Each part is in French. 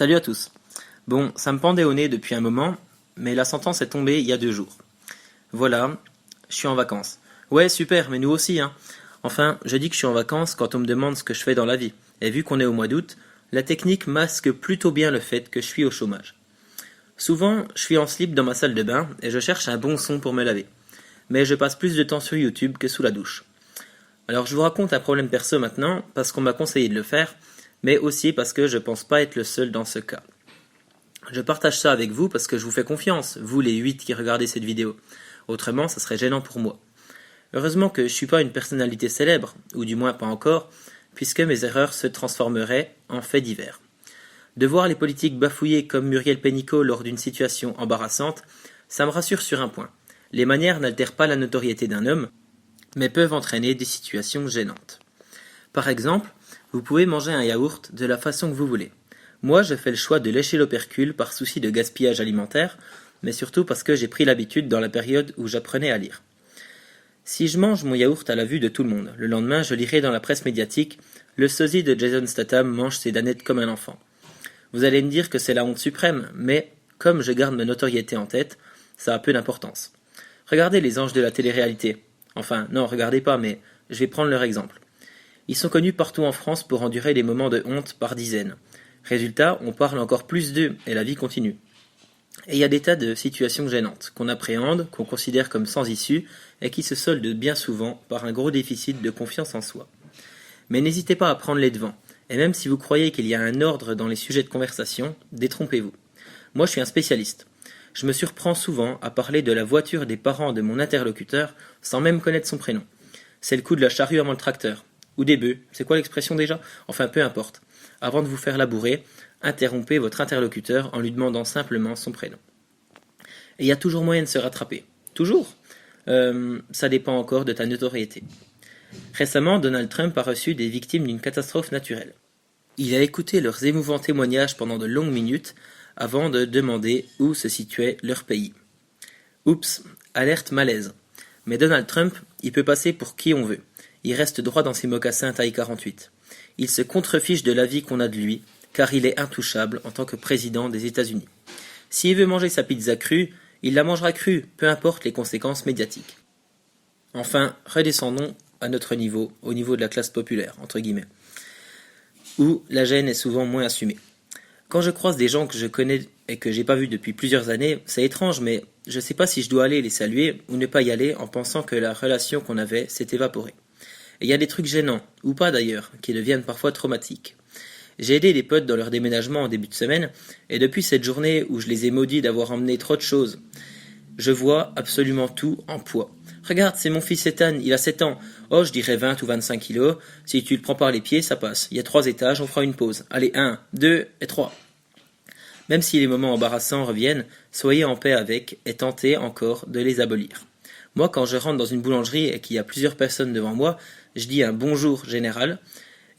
Salut à tous. Bon, ça me pendait au nez depuis un moment, mais la sentence est tombée il y a 2 jours. Voilà, je suis en vacances. Ouais, super, mais nous aussi, hein. Enfin, je dis que je suis en vacances quand on me demande ce que je fais dans la vie. Et vu qu'on est au mois d'août, la technique masque plutôt bien le fait que je suis au chômage. Souvent, je suis en slip dans ma salle de bain et je cherche un bon son pour me laver. Mais je passe plus de temps sur YouTube que sous la douche. Alors je vous raconte un problème perso maintenant, parce qu'on m'a conseillé de le faire, mais aussi parce que je pense pas être le seul dans ce cas. Je partage ça avec vous parce que je vous fais confiance, vous les 8 qui regardez cette vidéo. Autrement, ça serait gênant pour moi. Heureusement que je suis pas une personnalité célèbre, ou du moins pas encore, puisque mes erreurs se transformeraient en faits divers. De voir les politiques bafouiller comme Muriel Pénicaud lors d'une situation embarrassante, ça me rassure sur un point. Les manières n'altèrent pas la notoriété d'un homme, mais peuvent entraîner des situations gênantes. Par exemple, vous pouvez manger un yaourt de la façon que vous voulez. Moi, je fais le choix de lécher l'opercule par souci de gaspillage alimentaire, mais surtout parce que j'ai pris l'habitude dans la période où j'apprenais à lire. Si je mange mon yaourt à la vue de tout le monde, le lendemain je lirai dans la presse médiatique « Le sosie de Jason Statham mange ses danettes comme un enfant ». Vous allez me dire que c'est la honte suprême, mais comme je garde ma notoriété en tête, ça a peu d'importance. Regardez les anges de la télé-réalité. Enfin, non, regardez pas, mais je vais prendre leur exemple. Ils sont connus partout en France pour endurer des moments de honte par dizaines. Résultat, on parle encore plus d'eux et la vie continue. Et il y a des tas de situations gênantes qu'on appréhende, qu'on considère comme sans issue et qui se soldent bien souvent par un gros déficit de confiance en soi. Mais n'hésitez pas à prendre les devants, et même si vous croyez qu'il y a un ordre dans les sujets de conversation, détrompez-vous. Moi je suis un spécialiste. Je me surprends souvent à parler de la voiture des parents de mon interlocuteur sans même connaître son prénom. C'est le coup de la charrue avant le tracteur. Ou des bœufs, c'est quoi l'expression déjà? Enfin peu importe. Avant de vous faire labourer, interrompez votre interlocuteur en lui demandant simplement son prénom. Et il y a toujours moyen de se rattraper. Toujours. Ça dépend encore de ta notoriété. Récemment, Donald Trump a reçu des victimes d'une catastrophe naturelle. Il a écouté leurs émouvants témoignages pendant de longues minutes avant de demander où se situait leur pays. Oups, alerte malaise. Mais Donald Trump, il peut passer pour qui on veut. Il reste droit dans ses mocassins taille 48. Il se contrefiche de l'avis qu'on a de lui, car il est intouchable en tant que président des États-Unis. S'il veut manger sa pizza crue, il la mangera crue, peu importe les conséquences médiatiques. Enfin, redescendons à notre niveau, au niveau de la classe populaire, entre guillemets, où la gêne est souvent moins assumée. Quand je croise des gens que je connais et que j'ai pas vus depuis plusieurs années, c'est étrange, mais je sais pas si je dois aller les saluer ou ne pas y aller en pensant que la relation qu'on avait s'est évaporée. Et il y a des trucs gênants, ou pas d'ailleurs, qui deviennent parfois traumatiques. J'ai aidé des potes dans leur déménagement en début de semaine, et depuis cette journée où je les ai maudits d'avoir emmené trop de choses, je vois absolument tout en poids. Regarde, c'est mon fils Ethan, il a 7 ans. Oh, je dirais 20 ou 25 kilos. Si tu le prends par les pieds, ça passe. Il y a 3 étages, on fera une pause. Allez, 1, 2 et 3. Même si les moments embarrassants reviennent, soyez en paix avec et tentez encore de les abolir. Moi, quand je rentre dans une boulangerie et qu'il y a plusieurs personnes devant moi, je dis un bonjour général.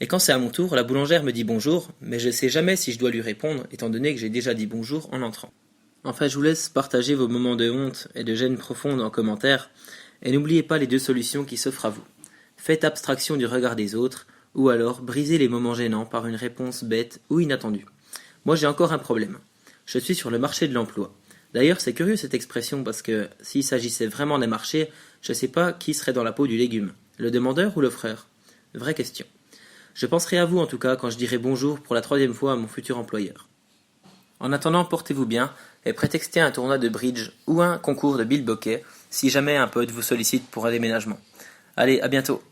Et quand c'est à mon tour, la boulangère me dit bonjour, mais je ne sais jamais si je dois lui répondre, étant donné que j'ai déjà dit bonjour en entrant. Enfin, je vous laisse partager vos moments de honte et de gêne profonde en commentaire, et n'oubliez pas les 2 solutions qui s'offrent à vous. Faites abstraction du regard des autres, ou alors brisez les moments gênants par une réponse bête ou inattendue. Moi, j'ai encore un problème. Je suis sur le marché de l'emploi. D'ailleurs, c'est curieux cette expression parce que s'il s'agissait vraiment d'un marché, je ne sais pas qui serait dans la peau du légume, le demandeur ou l'offreur. Vraie question. Je penserai à vous en tout cas quand je dirai bonjour pour la 3e fois à mon futur employeur. En attendant, portez-vous bien et prétextez un tournoi de bridge ou un concours de bilboquet si jamais un pote vous sollicite pour un déménagement. Allez, à bientôt.